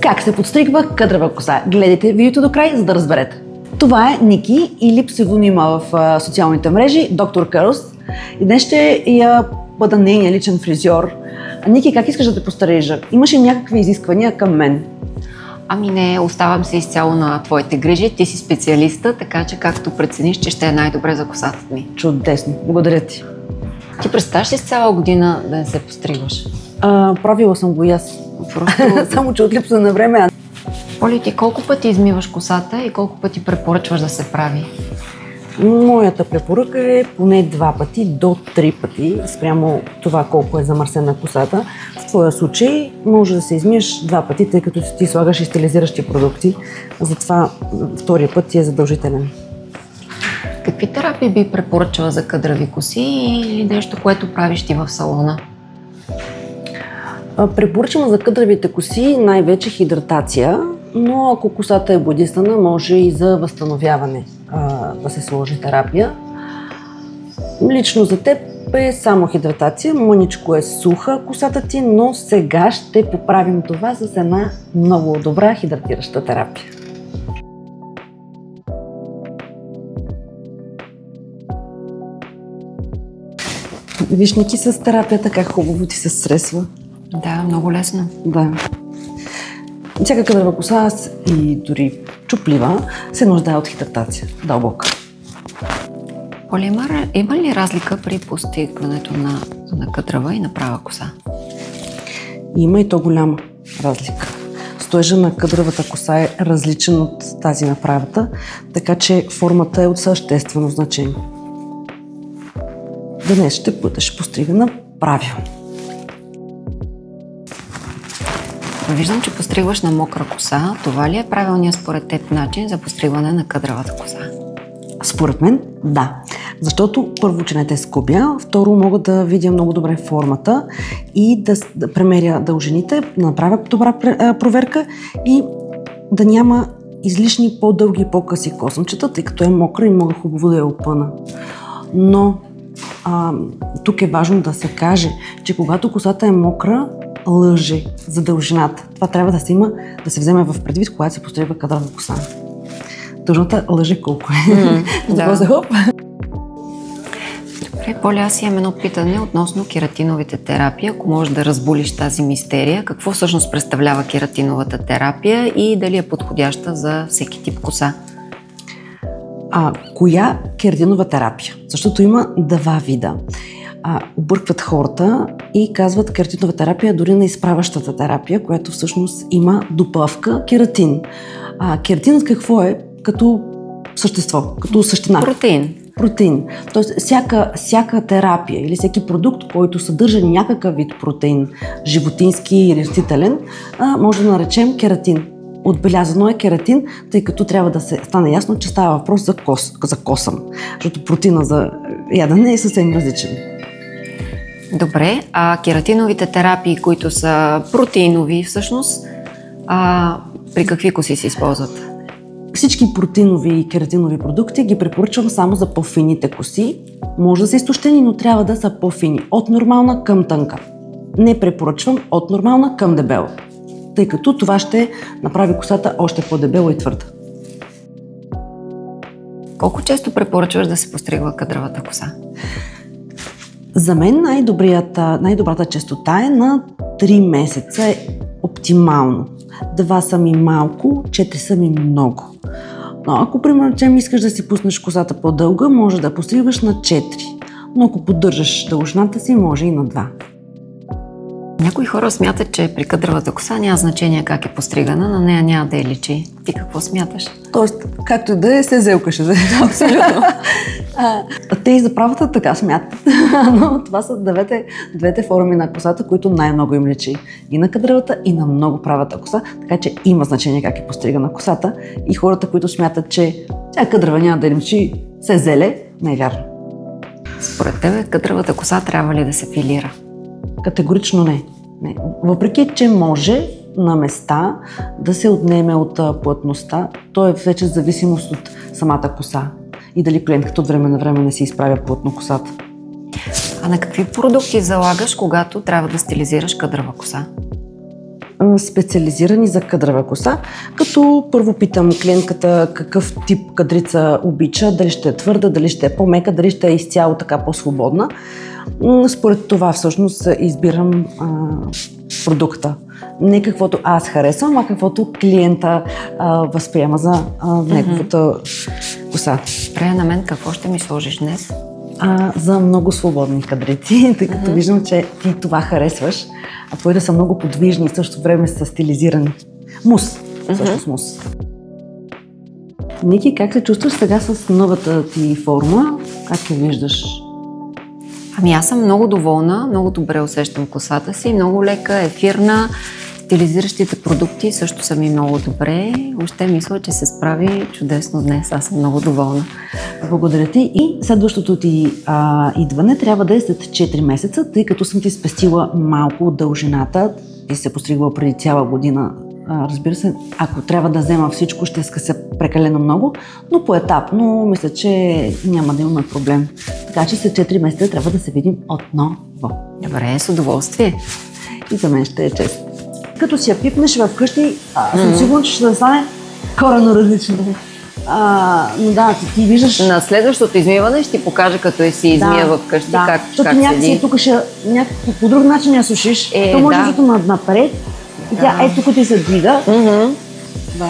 Как се подстригва къдрава коса? Гледайте видеото до край, за да разберете. Това е Ники или псевдонима в социалните мрежи, доктор Кърлс. И днес ще я бъда нейния личен фризьор. Ники, как искаш да те пострижа? Имаш ли някакви изисквания към мен? Ами не, оставам се изцяло на твоите грижи. Ти си специалиста, така че както прецениш, че ще е най-добре за косата ми. Чудесно, благодаря ти. Ти представяш ли с цяла година да не се постригваш? Правила съм го и аз. Само че от липса на време. Поли, ти колко пъти измиваш косата и колко пъти препоръчваш да се прави? Моята препоръка е поне 2 пъти до 3 пъти, спрямо това колко е замърсена косата. В твоя случай може да се измиеш 2 пъти, тъй като ти слагаш и стилизиращи продукти. Затова втория път ти е задължителен. Какви терапии би препоръчала за къдрави коси или нещо, което правиш ти в салона? Препоръчвам за къдравите коси най-вече хидратация, но ако косата е бодисана, може и за възстановяване да се сложи терапия. Лично за теб е само хидратация, мъничко е суха косата ти, но сега ще поправим това с една много добра хидратираща терапия. Виж, Ники, с терапията как хубаво ти се стресва. Да, много лесно. Да. Всяка къдрава коса и дори чуплива се нуждае от хидратация. Дълбока. Поли, има ли разлика при постигането на къдрава и на права коса? Има и то голяма разлика. Стоежа на къдравата коса е различен от тази на правата, така че формата е от съществено значение. Днес ще бъдеш постригана правилно. Виждам, че постригваш на мокра коса. Това ли е правилният според теб начин за постригване на къдравата коса? Според мен, да. Защото първо, че не те скубя, второ, мога да видя много добре формата и да премеря дължините, да направя добра проверка и да няма излишни по-дълги и по-къси косъмчета, тъй като е мокра и мога хубаво да я опъна. Но тук е важно да се каже, че когато косата е мокра, лъже за дължината. Това трябва да се вземе в предвид, когато се постригва къдрава коса. Дължината лъже колко е. Да. Добре, Поли, аз имам едно питане относно кератиновите терапии. Ако можеш да разбулиш тази мистерия, какво всъщност представлява кератиновата терапия и дали е подходяща за всеки тип коса? Коя кератинова терапия? Защото има 2 вида. Объркват хората и казват кератинова терапия дори на изправящата терапия, която всъщност има добавка кератин. Кератинът какво е като същество, като същина? Протеин. Тоест всяка терапия или всеки продукт, който съдържа някакъв вид протеин, животински или растителен, може да наречем кератин. Отбелязано е кератин, тъй като трябва да се стане ясно, че става въпрос за косъм, защото протеина за ядене е съвсем различен. Добре, а кератиновите терапии, които са протеинови всъщност, при какви коси се използват? Всички протеинови и кератинови продукти ги препоръчвам само за по-фините коси. Може да са изтощени, но трябва да са по-фини. От нормална към тънка. Не препоръчвам от нормална към дебела, тъй като това ще направи косата още по-дебела и твърда. Колко често препоръчваш да се постригва къдравата коса? За мен най-добрата честота е на 3 месеца е оптимално. 2 са ми малко, 4 са ми много. Но ако, примерно, искаш да си пуснеш косата по-дълга, може да постригваш на 4. Но ако поддържаш дължината си, може и на 2. Някои хора смятат, че при къдравата коса няма значение как е постригана, на нея няма да я личи. Ти какво смяташ? Тоест, както и да е, се зелкаше. Абсолютно. Те и за правата така смятат. Но това са двете форми на косата, които най-много им личи. И на къдравата, и на много правата коса. Така че има значение как е постригана косата. И хората, които смятат, че тя къдрава няма да им личи, се зеле, не е вярно. Според тебе къдравата коса трябва ли да се филира? Категорично не. Въпреки, че може на места да се отнеме от плътността, то е вече зависимост от самата коса и дали клиентката от време на време не си изправя плътно косата. А на какви продукти залагаш, когато трябва да стилизираш къдрава коса? специализирани за кадрава коса, като първо питам клиентката какъв тип кадрица обича, дали ще е твърда, дали ще е по-мека, дали ще е изцяло така по-свободна. Според това всъщност избирам продукта. Не каквото аз харесвам, а каквото клиента възприема за неговата коса. Прея на мен, какво ще ми сложиш днес? За много свободни кадрици, тъй като виждам, че ти това харесваш, а твоите са много подвижни и в същото време са стилизирани. Мус, всъщност мус. Ники, как се чувстваш сега с новата ти форма? Как я виждаш? Ами аз съм много доволна, много добре усещам косата си, много лека, ефирна. Стилизиращите продукти също са ми много добре. Още мисля, че се справи чудесно днес. Аз съм много доволна. Благодаря ти. И следващото ти идване трябва да е след 4 месеца, тъй като съм ти спестила малко от дължината. Ти се постригвала преди цяла година. Разбира се, ако трябва да взема всичко, ще скъся прекалено много, но поетапно мисля, че няма да имаме проблем. Така че след 4 месеца трябва да се видим отново. Добре, с удоволствие. И за мен ще е чест. Като си я пипнеш вкъщи, съм сигурна, че ще стане коренно различно. Но да, ти виждаш... На следващото измиване ще ти покажа, като си измия вкъщи, как седи. Тук ще по друг начин я сушиш. То може да напред и тя тук ти се двига. Да.